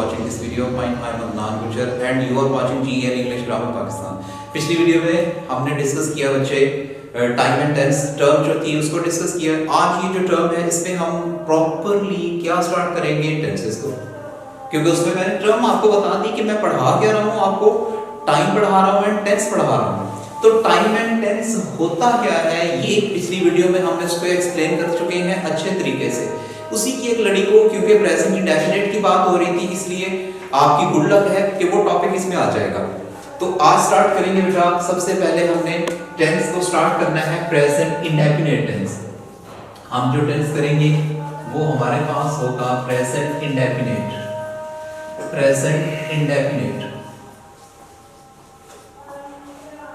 watching this video of mine. I am Adnan Gujjar and you are watching GEN English Grammar Pakistan. पिछली video में हमने discuss किया बच्चे time and tense term जो थी उसको डिस्कस किया। आज ये जो टर्म है इसमें हम प्रॉपरली क्या स्टार्ट करेंगे टेंसेस को, क्योंकि उसमें मैंने टर्म आपको बता दी कि मैं पढ़ा क्या रहा हूँ, आपको टाइम पढ़ा रहा हूँ एंड टेंस पढ़ा रहा हूँ। तो टाइम एंड टेंस होता क्या है ये पिछली वीडियो में हमने उसको एक्सप्लेन कर चुके हैं अच्छे तरीके से। उसी की एक लड़ी को, क्योंकि प्रेजेंट इंडेफिनिट की बात हो रही थी, इसलिए आपकी गुड लक है कि वो टॉपिक इसमें आ जाएगा। तो आज स्टार्ट करेंगे बेटा। सबसे पहले हमने टेंस को स्टार्ट करना है प्रेजेंट इंडेफिनिट टेंस। हम जो टेंस करेंगे वो हमारे पास होगा present indefinite. Present indefinite,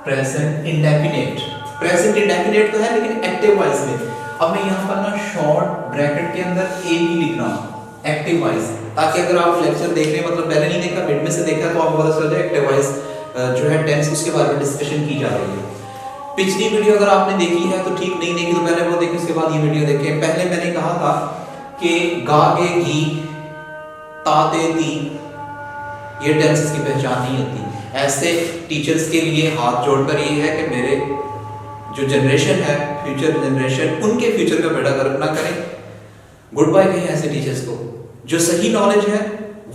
present indefinite, present indefinite तो है लेकिन एक्टिव वॉइस में। अब मैं यहाँ पर ना शॉर्ट ब्रैकेट के अंदर ए भी लिख रहा हूँ एक्टिव वॉइस, ताकि अगर आप लेक्चर देख रहे हैं, मतलब पहले नहीं देखा मिड में से देखा, तो आपको पता चल जाए एक्टिव वॉइस जो है टेंस उसके बारे में डिस्कशन की जा रही है। पिछली वीडियो अगर आपने देखी है तो ठीक, नहीं देखी तो पहले वो देखिए, उसके बाद ये वीडियो देखें। पहले मैंने कहा था कि गा गे घी ता ते ती ये टेंसेस की पहचान नहीं होती। ऐसे टीचर्स के लिए हाथ जोड़कर ये है कि मेरे जो जनरेशन है, फ्यूचर जनरेशन, उनके फ्यूचर का बेड़ा गर्क ना करें। गुड बाय कहें ऐसे टीचर्स को। जो सही नॉलेज है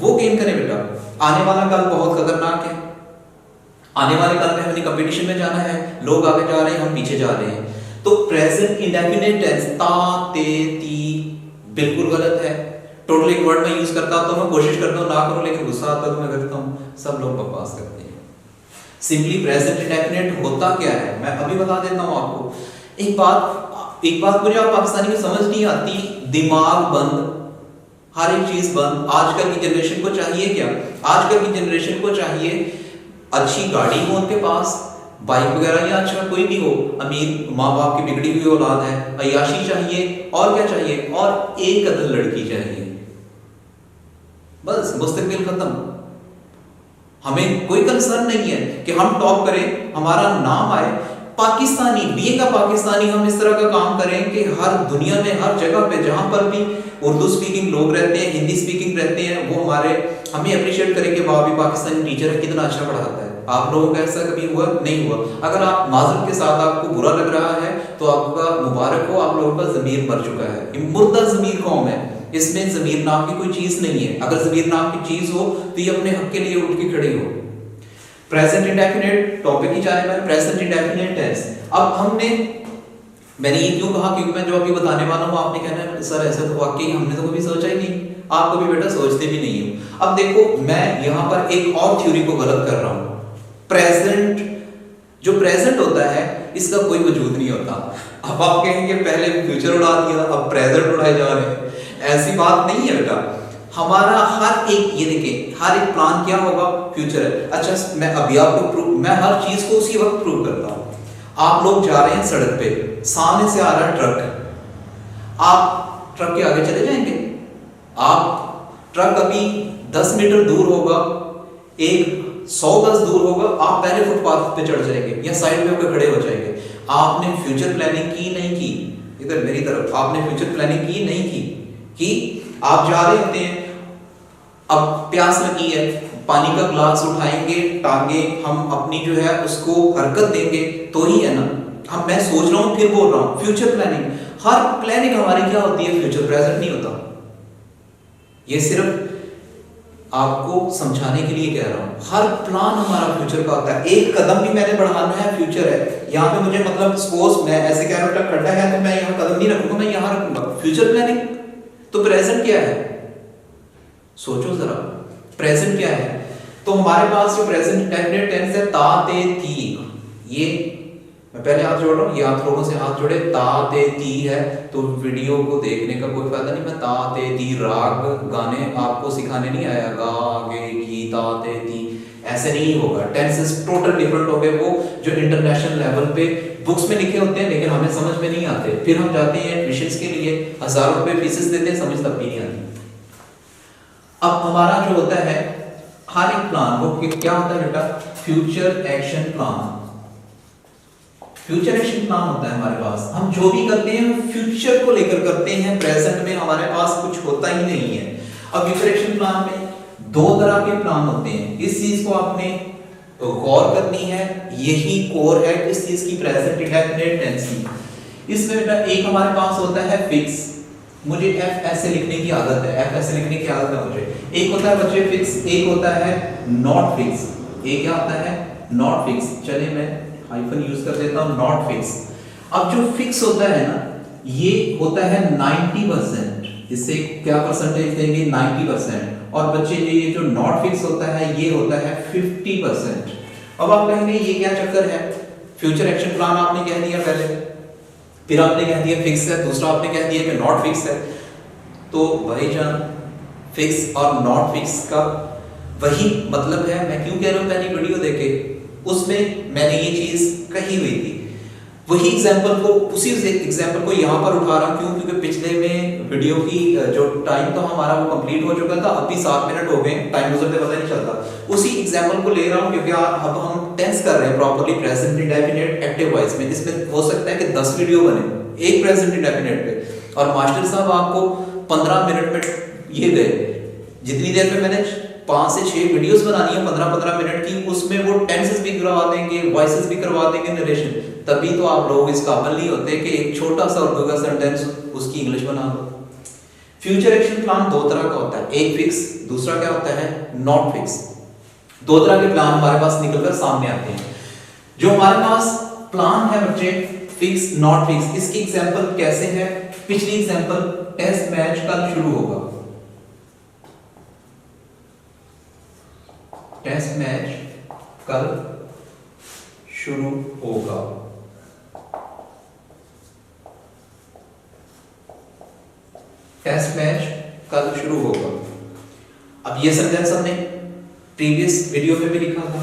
वो गेन करें बेटा। आने वाला कल बहुत खतरनाक है। आने वाले कल में हमने कंपटीशन में जाना है, लोग आगे जा रहे हैं, हम पीछे जा रहे हैं। तो प्रेजेंट इंडेफिनिट टेंस ता ते ती बिल्कुल गलत है। टोटल एक वर्ड में यूज करता तो मैं कोशिश करता हूं ना करूं, लेकिन गुस्सा आता तो मैं करता हूं। सब लोग बकवास करते हैं। सिंपली प्रेजेंट इंडेफिनिट होता क्या है मैं अभी बता देता हूं आपको। एक बात मुझे आप पाकिस्तानी में समझ नहीं आती, दिमाग बंद, हर एक चीज बंद। आजकल की जनरेशन को चाहिए क्या? आजकल की जनरेशन को चाहिए अच्छी गाड़ी हो उनके पास, बाइक वगैरह, या अच्छा कोई भी हो, अमीर माँ बाप की बिगड़ी हुई औलाद है, अय्याशी चाहिए, और क्या चाहिए, और एक अदल लड़की चाहिए, बस मुस्तकबिल खत्म। हमें कोई कंसर्न नहीं है कि हम टॉप करें, हमारा नाम आए, पाकिस्तानी बीइंग अ पाकिस्तानी हम इस तरह का काम करें कि हर दुनिया में, हर जगह पे जहां पर भी उर्दू स्पीकिंग लोग रहते हैं, हिंदी स्पीकिंग रहते हैं, वो हमें अप्रिशिएट करें कि वाह भी पाकिस्तानी टीचर है, कितना अच्छा पढ़ाता है। आप लोगों का ऐसा कभी हुआ? नहीं हुआ। अगर आप माजरत के साथ आपको बुरा लग रहा है तो आपका मुबारक हो, आप लोगों का ज़मीर मर चुका है। ये मुर्दा ज़मीर कौम है, इसमें ज़मीर नाम की कोई चीज़ नहीं है। अगर ज़मीर नाम की चीज़ हो तो ये अपने हक के लिए उठ के खड़ी हो। प्रेजेंट इंडेफिनिट टॉपिक ही चाहे मैं प्रेजेंट इंडेफिनिट टेंस। अब मैंने ये क्यों कहा, क्योंकि मैं जो अभी बताने वाला हूँ आपने कहना है सर ऐसा तो वाकई हमने तो कभी सोचा ही नहीं। आप कभी बेटा सोचते भी नहीं हो। अब देखो मैं यहाँ पर एक और थ्योरी को गलत कर रहा हूँ। जो प्रेजेंट होता है इसका कोई वजूद नहीं होता। अब आप कहेंगे पहले फ्यूचर उड़ा दिया अब प्रेजेंट उड़ाए जा रहे हैं, ऐसी बात नहीं है बेटा। हमारा हर एक, ये देखिए, हर एक प्लान क्या होगा, फ्यूचर है। अच्छा मैं अभी आपको मैं हर चीज को उसी वक्त प्रूव करता हूँ। आप लोग जा रहे हैं सड़क पे, सामने से आ रहा है ट्रक, आप ट्रक के आगे चले जाएंगे? ट्रक अभी 10 मीटर दूर होगा, एक 100 गज दूर होगा, आप पहले फुटपाथ पे चढ़ जाएंगे या साइड पे होकर खड़े हो जाएंगे। आपने फ्यूचर प्लानिंग की नहीं की? इधर मेरी तरफ, आपने फ्यूचर प्लानिंग की नहीं की? आप जा रहे होते हैं, अब प्यास लगी है, पानी का ग्लास उठाएंगे, टांगे हम अपनी जो है उसको हरकत देंगे तो ही है ना। मैं सोच रहा हूँ फिर बोल रहा हूँ, फ्यूचर प्लानिंग, हर प्लानिंग हमारी क्या होती है, फ्यूचर, प्रेजेंट नहीं होता। ये सिर्फ आपको समझाने के लिए कह रहा हूँ। हर प्लान हमारा फ्यूचर का होता है। एक कदम भी मैंने बढ़ाना है, फ्यूचर है। यहाँ पे मुझे मतलब सपोज मैं ऐसे कह रहा हूँ खड्डा है तो मैं यहाँ कदम नहीं रखूंगा, मैं यहाँ रखूंगा, फ्यूचर प्लानिंग। तो प्रेजेंट क्या है, सोचो जरा, प्रेजेंट क्या है? तो हमारे पास जो प्रेजेंट इंडेफिनिट टेंस है ता ते ती, ये मैं पहले हाथ जोड़ रहा हूँ, ये आप लोगों से हाथ जोड़े, ता ते ती है तो वीडियो को देखने का कोई फायदा नहीं। मैं ता ते ती राग गाने आपको सिखाने नहीं आया, गा गे घी ता ते ती, ऐसे नहीं होगा। टेंसेस टोटल डिफरेंट हो गए, वो जो इंटरनेशनल लेवल पे बुक्स में लिखे होते हैं लेकिन हमें समझ में नहीं आते। फिर हम जाते हैं ट्यूशंस के लिए, हज़ारों रुपए फीसेस देते हैं, समझ तब भी नहीं आती। अब हमारा जो होता है हर एक प्लान, वो क्या होता है बेटा, future action plan. Future action plan होता है हमारे पास। हम जो भी करते हैं फ्यूचर को लेकर करते हैं, प्रेजेंट में हमारे पास कुछ होता ही नहीं है। अब फ्यूचर एक्शन प्लान में दो तरह के प्लान होते हैं, इस चीज को आपने गौर करनी है, यही कोर है इस चीज की प्रेजेंट इंडेफिनिट टेंस की। इसमें बेटा एक हमारे पास होता है फिक्स, मुझे एफ ऐसे लिखने की आदत है, एफ ऐसे लिखने की आदत है मुझे। एक होता है बच्चे फिक्स, एक होता है नॉट फिक्स। एक क्या होता है? Not fix. चलिए मैं हाइफन यूज कर देता हूं, नॉट फिक्स। अब जो फिक्स होता है ना, ये होता है 90%, इससे क्या परसेंटेज देंगे? 90%। और बच्चे ये जो नॉट फिक्स होता है ये होता है 50%। अब आप कहेंगे ये क्या चक्कर है? फ्यूचर एक्शन प्लान आपने कह दिया पहले, फिर आपने कह दिया फिक्स है, दूसरा आपने कह दिया कि नॉट फिक्स है। तो भाईजान फिक्स और नॉट फिक्स का वही मतलब है। मैं क्यों कह रहा हूं? पहली वीडियो देखे उसमें मैंने ये चीज कही हुई थी, वही एग्जांपल को, उसी एग्जांपल को यहाँ पर उठा रहा हूँ। क्यों? क्योंकि पिछले में वीडियो की जो टाइम था हमारा वो कंप्लीट हो चुका था, अभी 7 मिनट हो गए, टाइम गुजरते पता नहीं चलता। उसी एग्जांपल को ले रहा हूँ क्योंकि अब हम टेंस कर रहे हैं properly present indefinite active voice में। इसमें हो सकता है कि 10 वीडियो बने एक प्रेजेंट इंडेफिनिट पे, और मास्टर साहब आपको 15 मिनट में ये दे, जितनी देर में मैंने 5 से 6 वीडियोस बनानी है 15-15 मिनट की, उसमें वो टेंसेस भी करवा देंगे, वॉइसेस भी करवा देंगे, नरेशन। तभी तो आप लोग इस काबिल नहीं होते कि एक छोटा सा उर्दू का सेंटेंस उसकी इंग्लिश बना दो। फ्यूचर एक्शन प्लान दो तरह का होता है, एक फिक्स, दूसरा क्या होता है? Not fix. दो तरह के प्लान हमारे पास निकलकर सामने आते हैं। जो हमारे पास प्लान है बच्चे फिक्स नॉट फिक्स, इसकी एग्जांपल कैसे है? पिछली एग्जांपल, टेस्ट मैच कल शुरू होगा, टेस्ट मैच कल शुरू होगा। टेस्ट मैच कल शुरू होगा। अब ये सेंटेंस हमने प्रीवियस वीडियो में भी लिखा था।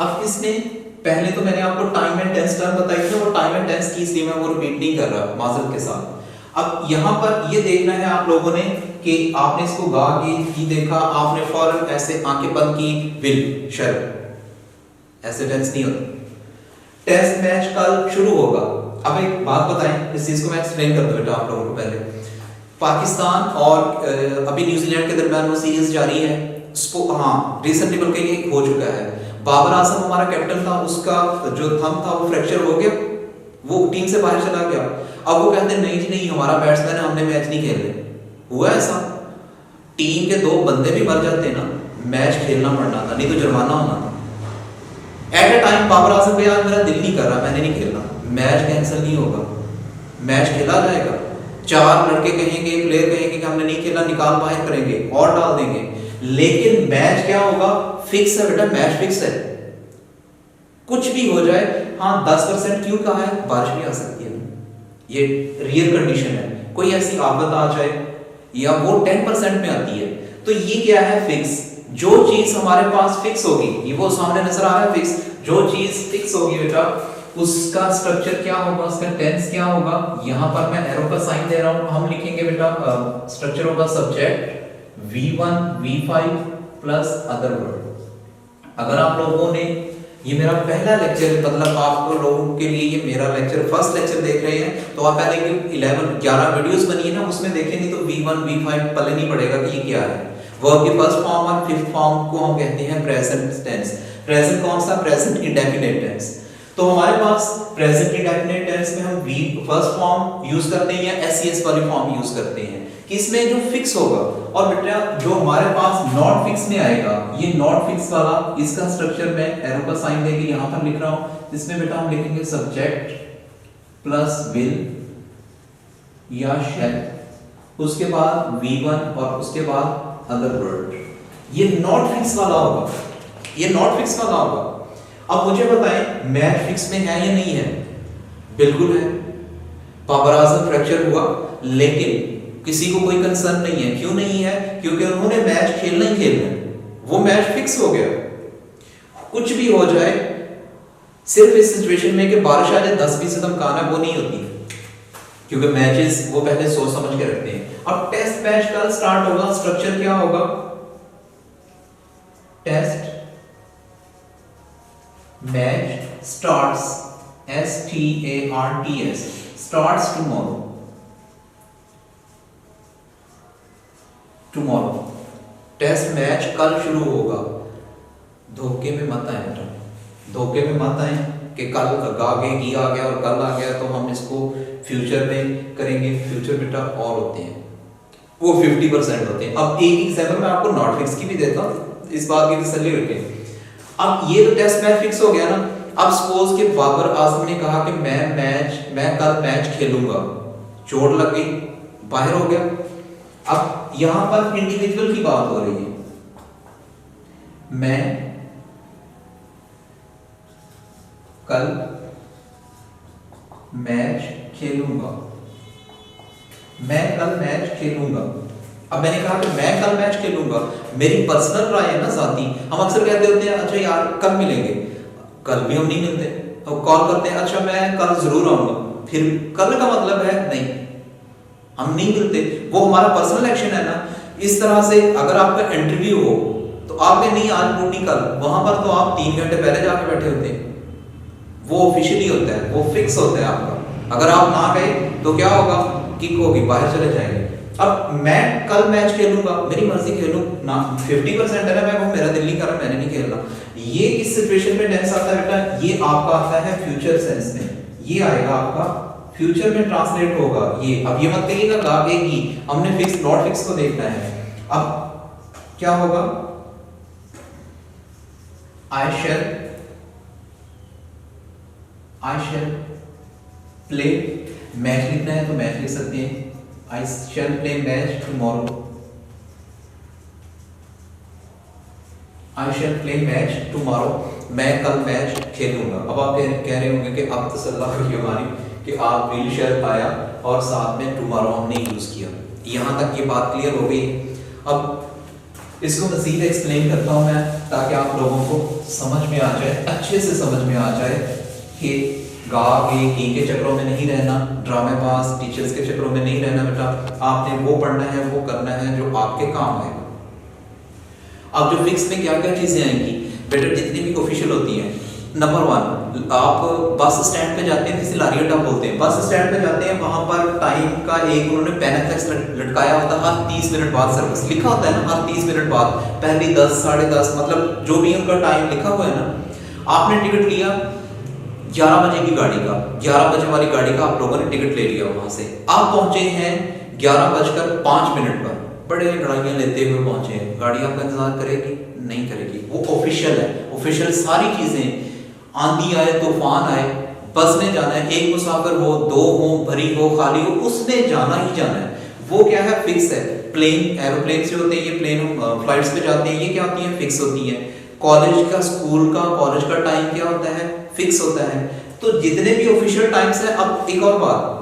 अब इसमें पहले तो मैंने आपको टाइम एंड टेंस टर्म बताई थी, वो टाइम एंड टेंस की, इसलिए मैं वो रिपीट नहीं कर रहा माजरत के साथ। अब यहाँ पर ये देखना है आप लोगों ने कि आपने इसको गा के देखा, आपने फौरन ऐसे आंखें बंद की, विल शर्म, ऐसे टेंस नहीं होता। टेस्ट मैच कल शुरू होगा। अब एक बात बताएं, इस चीज को मैं एक्सप्लेन कर दूं बेटा आप लोगों को। पहले पाकिस्तान और अभी न्यूजीलैंड के दरमियान वो सीरीज जारी है। हाँ, रिसेंटली बल्कि ये हो चुका है। बाबर आजम हमारा कैप्टन था, उसका जो थंब था वो फ्रैक्चर हो गया, वो टीम से बाहर चला गया। अब वो कहते हैं नहीं जी नहीं, हमारा बैट्समैन है, हमने मैच नहीं खेलने। हुआ ऐसा, टीम के 2 बंदे भी मर जाते ना, मैच खेलना पड़ना था, नहीं तो जुर्माना होना था। एट ए टाइम बाबर आजम यार मेरा दिल नहीं कर रहा, मैंने नहीं खेलना, मैच कैंसिल नहीं होगा, मैच खेला जाएगा। 4 लड़के कहेंगे, प्लेयर कहेंगे कि हमने नहीं खेला, निकाल बाहर करेंगे और डाल देंगे, लेकिन मैच क्या होगा? फिक्स है बेटा, मैच फिक्स है, कुछ भी हो जाए। हाँ 10% क्यों कहा है? बारिश भी आ सकती है, ये रियल कंडीशन है, कोई ऐसी आफत आ जाए, या वो 10% में आती है। तो ये क्या है? फिक्स। जो चीज हमारे पास फिक्स होगी, ये वो सामने नजर आ रहा है फिक्स, जो चीज फिक्स होगी बेटा उसका स्ट्रक्चर क्या होगा, उसका टेंस क्या होगा? यहां पर मैं एरो का साइन दे रहा हूं, हम लिखेंगे बेटा स्ट्रक्चर होगा subject V1 V5 plus other word. अगर आप लोगों ने ये मेरा पहला लेक्चर, मतलब आप लोगों के लिए ये मेरा लेक्चर फर्स्ट लेक्चर देख रहे हैं, तो आप पहले 11 वीडियोस बनी है ना, उसमें देखेंगे तो V1 V5 पल्ले नहीं पड़ेगा कि ये क्या है। वर्ब की फर्स्ट फॉर्म और फिफ्थ फॉर्म को हम कहते हैं प्रेजेंट टेंस। प्रेजेंट कौन सा? Present indefinite tense. तो हमारे पास प्रेजेंट इंडेफिनिट टेंस में हम वी फर्स्ट फॉर्म यूज करते हैं या एसईएस वाली फॉर्म यूज करते हैं, किसमें जो फिक्स होगा। और बेटा जो हमारे पास नॉट फिक्स में आएगा, ये नॉट फिक्स वाला, इसका स्ट्रक्चर मैं एरो का साइन देके यहां पर लिख रहा हूं, इसमें बेटा हम लिखेंगे सब्जेक्ट प्लस विल या शैल, उसके बाद V1 और उसके बाद अदर वर्ड। ये नॉट फिक्स वाला होगा, ये नॉट फिक्स वाला होगा। अब मुझे बताएं मैच फिक्स में है या नहीं है? बिल्कुल है। बाबर आजम फ्रैक्चर हुआ, लेकिन किसी को कोई कंसर्न नहीं है। क्यों नहीं है? क्योंकि उन्होंने मैच खेलना ही खेलना है, वो मैच फिक्स हो गया। कुछ भी हो जाए, सिर्फ इस सिचुएशन में कि बारिश आ जाए 10-20 इम्कान है, वो नहीं होती, क्योंकि मैचेस वो पहले सोच समझ के रखते हैं। अब टेस्ट मैच कल स्टार्ट होगा, स्ट्रक्चर क्या होगा? Test match starts STARTS starts tomorrow. Test match कल शुरू होगा। धोखे में मत आए बेटा, धोखे में मत आए कि कल आगे की आ गया और कल आ गया तो हम इसको फ्यूचर में करेंगे। फ्यूचर बेटा और होते हैं वो 50% होते हैं। अब एक एग्जांपल मैं आपको नॉट फिक्स की भी देता हूँ, इस बात की तसल्ली रखें। अब ये तो टेस्ट मैच फिक्स हो गया ना। अब सपोज कि बाबर आजम ने कहा कि मैं कल मैच खेलूंगा, चोट लग गई, बाहर हो गया। अब यहां पर इंडिविजुअल की बात हो रही है, मैं कल मैच खेलूंगा, मैं कल मैच खेलूंगा। अब मैंने कहा कि मैं कल मैच खेलूंगा, मेरी पर्सनल राय है ना, साथी। हम अक्सर कहते होते हैं अच्छा यार कल मिलेंगे, कल भी हम नहीं मिलते। तो कॉल करते हैं अच्छा मैं कल जरूर आऊंगा, फिर कल का मतलब है नहीं, हम नहीं मिलते। वो हमारा पर्सनल एक्शन है ना। इस तरह से अगर आपका इंटरव्यू हो तो आपने नहीं आज मूड नहीं कल, वहां पर तो आप 3 घंटे पहले जाके बैठे होते हैं। वो ऑफिशियली होता है, वो फिक्स होता है आपका। अगर आप ना गए तो क्या होगा, किक होगी, बाहर चले जाएंगे। अब मैं कल मैच खेलूंगा, मेरी मर्जी खेलूं ना, 50% है ना, मैं वो मेरा दिल नहीं कर रहा, मैंने नहीं खेलना। ये किस सिचुएशन में टेंस आता है बेटा, ये आपका आता है फ्यूचर सेंस में, ये आएगा आपका फ्यूचर में ट्रांसलेट होगा ये। अब ये मत कहिएगा लागेगी, हमने फिक्स नॉट फिक्स को देखना है। अब क्या होगा, आई शैल प्ले, मैच लिखना है तो मैच लिख सकते हैं, आई शैल प्ले मैच टुमारो, आई शैल प्ले मैच टुमारो, मैं कल मैच खेलूंगा। अब आप कह रहे होंगे कि अब तसल्ला हुई हमारी कि आप विल शैल आया और साथ में टुमारो हमने यूज किया। यहां तक ये बात क्लियर हो गई। अब इसको मजीद एक्सप्लेन करता हूं मैं, ताकि आप लोगों को समझ में आ जाए, अच्छे से समझ में आ जाए कि गा गे की के चक्रों में नहीं रहना, ड्रामेबाज टीचर्स के चक्रों में नहीं रहना बेटा। आपने वो पढ़ना है, वो करना है जो आपके काम आएगा। अब जो फिक्स में क्या क्या चीजें आएंगी बेटा, जितनी भी ऑफिशियल होती हैं। नंबर 1, आप बस स्टैंड पे जाते हैं, जिसे लारी अड्डा बोलते हैं। बस स्टैंड पे जाते हैं, वहां पर टाइम का एक उन्होंने पेनफ्लेक्स लटकाया होता है, हर 30 मिनट बाद सर्विस लिखा होता है ना, हर 30 मिनट बाद, पहली 10, 10:30, मतलब जो भी उनका टाइम लिखा हुआ है ना। आपने टिकट लिया 11 बजे की गाड़ी का, 11 बजे वाली गाड़ी का आप लोगों ने टिकट ले लिया। वहां से आप पहुंचे हैं 11:05 पर, बड़े लड़ाइयां लेते हुए पहुंचे हैं। गाड़ी आपका इंतजार करेगी? नहीं करेगी। वो ऑफिशियल है, ऑफिशियल सारी चीजें, आंधी आए तूफान आए, बस ने जाना है, एक मुसाफिर हो, 2 हो, भरी हो, खाली हो, उसने जाना ही जाना है। वो क्या है, फिक्स है। प्लेन, एरोप्लेन से होते हैं ये प्लेन, फ्लाइट्स पे जाते हैं, ये क्या होती है, फिक्स होती है। कॉलेज का, स्कूल का, कॉलेज का टाइम क्या होता है, फिक्स होता है। तो जितने भी ऑफिशियल टाइम्स है। अब एक और बात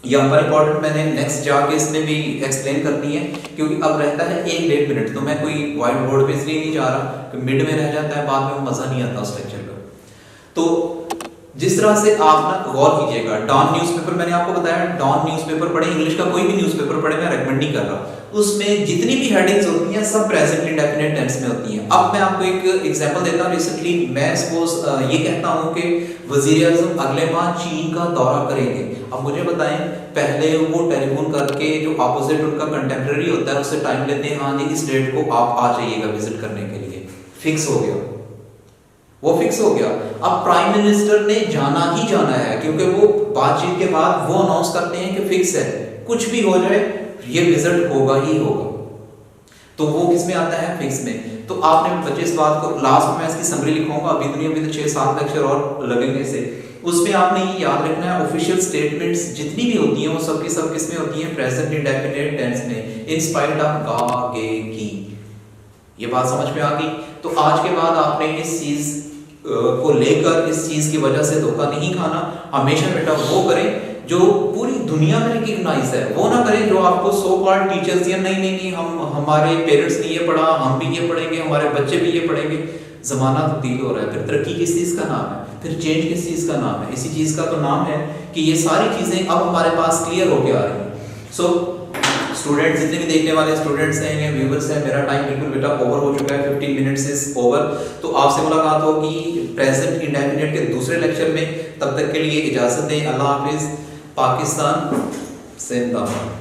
यहाँ पर इंपॉर्टेंट, मैंने नेक्स्ट जाके इसमें भी एक्सप्लेन करनी है, क्योंकि अब रहता है 1-1.5 मिनट। तो मैं कोई व्हाइट बोर्ड पे इसलिए नहीं जा रहा कि मिड में रह जाता है, बाद में मजा नहीं आता उस लेक्चर का। तो जिस तरह से आप ना गौर कीजिएगा, डॉन न्यूज़पेपर मैंने आपको बताया, डॉन न्यूज़पेपर पढ़े, इंग्लिश का कोई भी न्यूज़पेपर पढ़े, मैं रेकमेंड नहीं कर रहा। उसमें जितनी भी हेडिंग्स होती हैं सब प्रेजेंट इंडेफिनिट टेंस में होती हैं। अब मैं आपको एक एग्जांपल देता हूं। रिसेंटली मैं सपोज ये कहता हूं कि वजीर आज़म अगले माह चीन का दौरा करेंगे। अब मुझे बताएं, पहले वो टेलीफोन करके जो अपोजिट उनका कंटेम्प्रेरी होता है उससे टाइम लेते हैं, हाँ जी इस डेट को आप आ जाइएगा विजिट करने के लिए, फिक्स हो गया, वो फिक्स हो गया। अब प्राइम मिनिस्टर ने जाना ही जाना है, क्योंकि वो बातचीत के बाद वो अनाउंस करते हैं कि फिक्स है, कुछ भी हो जाए ये विजिट होगा ही होगा। तो वो किस में आता है, फिक्स में। तो आपने बच्चे इस बात को, लास्ट में मैं इसकी समरी लिखूंगा, अभी तो 6-7 लेक्चर और लगेंगे इसे। उसमें आपने ये याद रखना है, ऑफिशियल स्टेटमेंट्स जितनी भी होती हैं वो सब की सब किस में होती हैं, प्रेजेंट इंडेफिनिट टेंस में, इन स्पाइट ऑफ गा गे की। ये बात समझ में आ गई। तो आज के बाद आपने इस चीज को लेकर, इस चीज की वजह से धोखा नहीं खाना। हमेशा बेटा वो करें जो पूरी दुनिया में रिकॉग्नाइज है, वो ना करें जो आपको सो कॉल्ड टीचर्स या नहीं हम, हमारे पेरेंट्स ने ये पढ़ा, हम भी ये पढ़ेंगे, हमारे बच्चे भी ये पढ़ेंगे। जमाना तब्दील हो रहा है। फिर तरक्की किस चीज का नाम है, फिर चेंज किस चीज का नाम है, इसी चीज का तो नाम है कि ये सारी चीजें अब हमारे पास क्लियर होके आ रही हैं। सो स्टूडेंट्स, जितने भी देखने वाले स्टूडेंट्स हैं, व्यूअर्स हैं, मेरा टाइम बिल्कुल बेटा ओवर हो चुका है, 15 मिनट्स इज ओवर। तो आपसे मुलाकात होगी प्रेजेंट इंडेफिनिट के दूसरे लेक्चर में। तब तक के लिए इजाजत दें। अल्लाह हाफिज। पाकिस्तान जिंदाबाद।